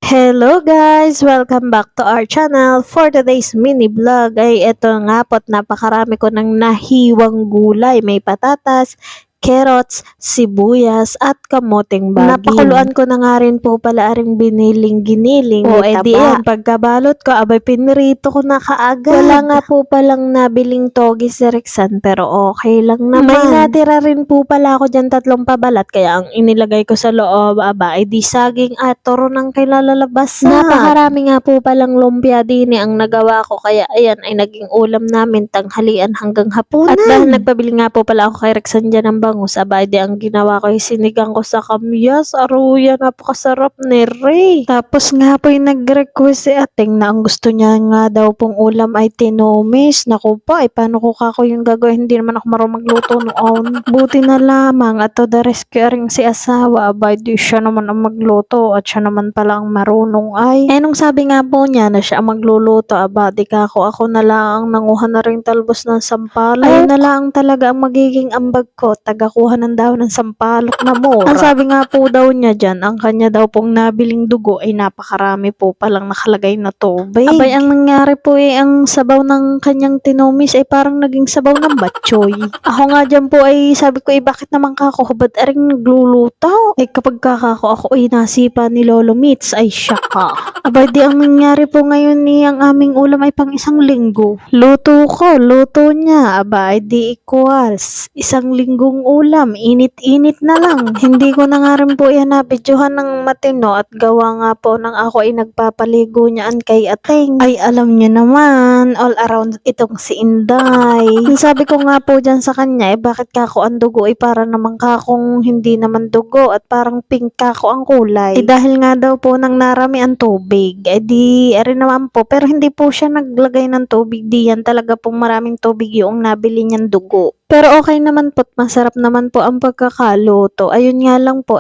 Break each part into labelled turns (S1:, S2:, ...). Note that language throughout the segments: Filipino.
S1: Hello guys! Welcome back to our channel. For today's mini vlog ay ito nga po't napakarami ko ng nahiwang gulay. May patatas, carrots, sibuyas at kamoting baging. Napakuluan ko na nga rin po pala aring biniling giniling. O edi yan, pagkabalot ko, abay pinirito ko na kaagad. Wala nga po palang nabiling togi si Rexan pero okay lang naman. May natira rin po pala ako dyan 3 pabalat kaya ang inilagay ko sa loob, ay di saging at toro ng kilalalabas na. Napakarami nga po palang lumpia din ang nagawa ko kaya ayan ay naging ulam namin tanghalian hanggang hapunan. At dahil nagpabili nga po pala ako kay Rexan dyan ng bangus, di ang ginawa ko ay sinigang ko sa kamyas. Aruya, napakasarap ni Ray. Tapos nga po yung nag-request si Ating na ang gusto niya nga daw pong ulam ay tinomis. Naku pa, paano ko kako yung gagawin? Hindi naman ako marunong magluto noon. Buti na lamang at to the rescue ring si asawa. Di siya naman ang magluto at siya naman pala ang marunong ay. Nung sabi nga po niya na siya ang magluluto, di ako na lang nanguha na rin talbos ng sampalok. Ayun na lang talaga ang magiging ambag ko, tagakuha ng daw ng sampalok na mura. Ang sabi nga po daw niya dyan, ang kanya daw pong nabiling dugo ay napakarami po palang nakalagay na tubig. Ang nangyari po ang sabaw ng kanyang tinomis ay parang naging sabaw ng batchoy. Ako nga dyan po ay sabi ko bakit naman kako, ba't aring nagluluto? Kapag kakako ako ay nasipa ni Lolo Meats ay siya ka. Di ang nangyari po ngayon ang aming ulam ay pang 1 linggo. Luto ko, luto niya, di equals 1 linggong ulam, init-init na lang. Hindi ko na nga rin po yan nabidyohan ng matino at gawa nga po ng ako ay nagpapaligo niyaan kay Ating. Ay alam niyo naman, all around itong si Inday. Sabi ko nga po dyan sa kanya, bakit kako ang dugo ay para naman kakong hindi naman dugo at parang pink kako ang kulay. Dahil nga daw po nang narami ang tubig. Rin naman po, pero hindi po siya naglagay ng tubig. Yan talaga pong maraming tubig yung nabili niyang dugo. Pero okay naman po, masarap naman po ang pagkakaluto. Ayun nga lang po,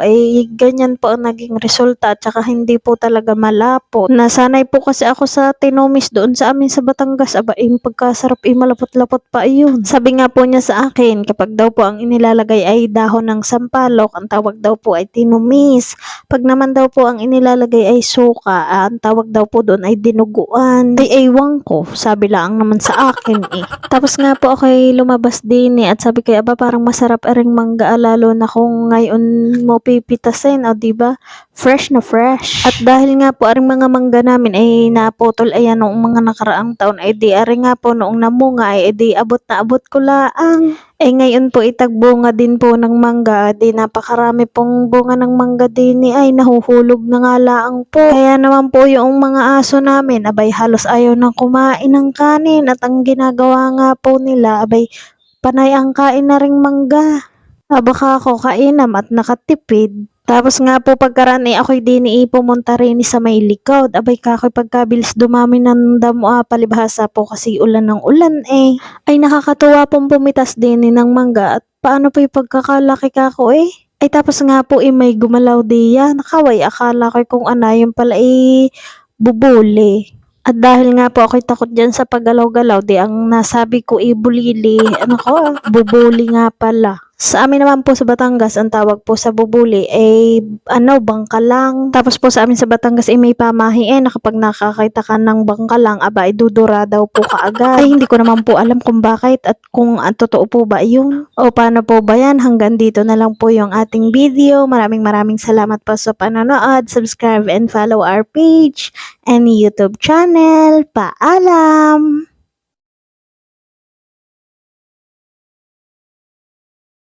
S1: ganyan po ang naging resulta at saka hindi po talaga malapot. Nasanay po kasi ako sa tinomis doon sa amin sa Batangas. Yung pagkasarap malapot-lapot pa yun. Sabi nga po niya sa akin, kapag daw po ang inilalagay ay dahon ng sampalok, ang tawag daw po ay tinomis. Pag naman daw po ang inilalagay ay suka, ang tawag daw po doon ay dinuguan. Ewan ko, sabi lang naman sa akin Tapos nga po ako lumabas din at sabi ko, parang masarap ring mangga lalo na kung ngayon mo pipitasin, diba? Fresh na fresh. At dahil nga po aring mga mangga namin ay naputol noong mga nakaraang taon ari nga po noong namunga abot na abot ko laang. Ngayon po itagbunga din po ng mangga, napakarami pong bunga ng mangga din ay nahuhulog na nga laang po. Kaya naman po yung mga aso namin, halos ayaw nang kumain ng kanin at ang ginagawa nga po nila, panay ang kain na ring mangga. Baka ako kainam at nakatipid. Tapos nga po pagkaraan ako'y pumunta rin sa may likod. Kako'y pagkabilis dumami ng damo palibhasa po kasi ulan ng ulan Ay nakakatuwa pong pumitas din ng mangga at paano po yung pagkakalaki kako tapos nga po may gumalaw diyan. Nakaway akala ko kung yung pala bubuli. At dahil nga po ako'y takot dyan sa paggalaw-galaw, ang nasabi ko bulili. Bubuli nga pala. Sa amin naman po sa Batangas, ang tawag po sa bubuli bangkalang. Tapos po sa amin sa Batangas may pamahi na kapag nakakita ka ng bangkalang, dudura daw po kaagad. Hindi ko naman po alam kung bakit at kung totoo po ba yun. O paano po ba yan? Hanggang dito na lang po yung ating video. Maraming salamat po sa panonood. Subscribe and follow our page and YouTube channel. Paalam!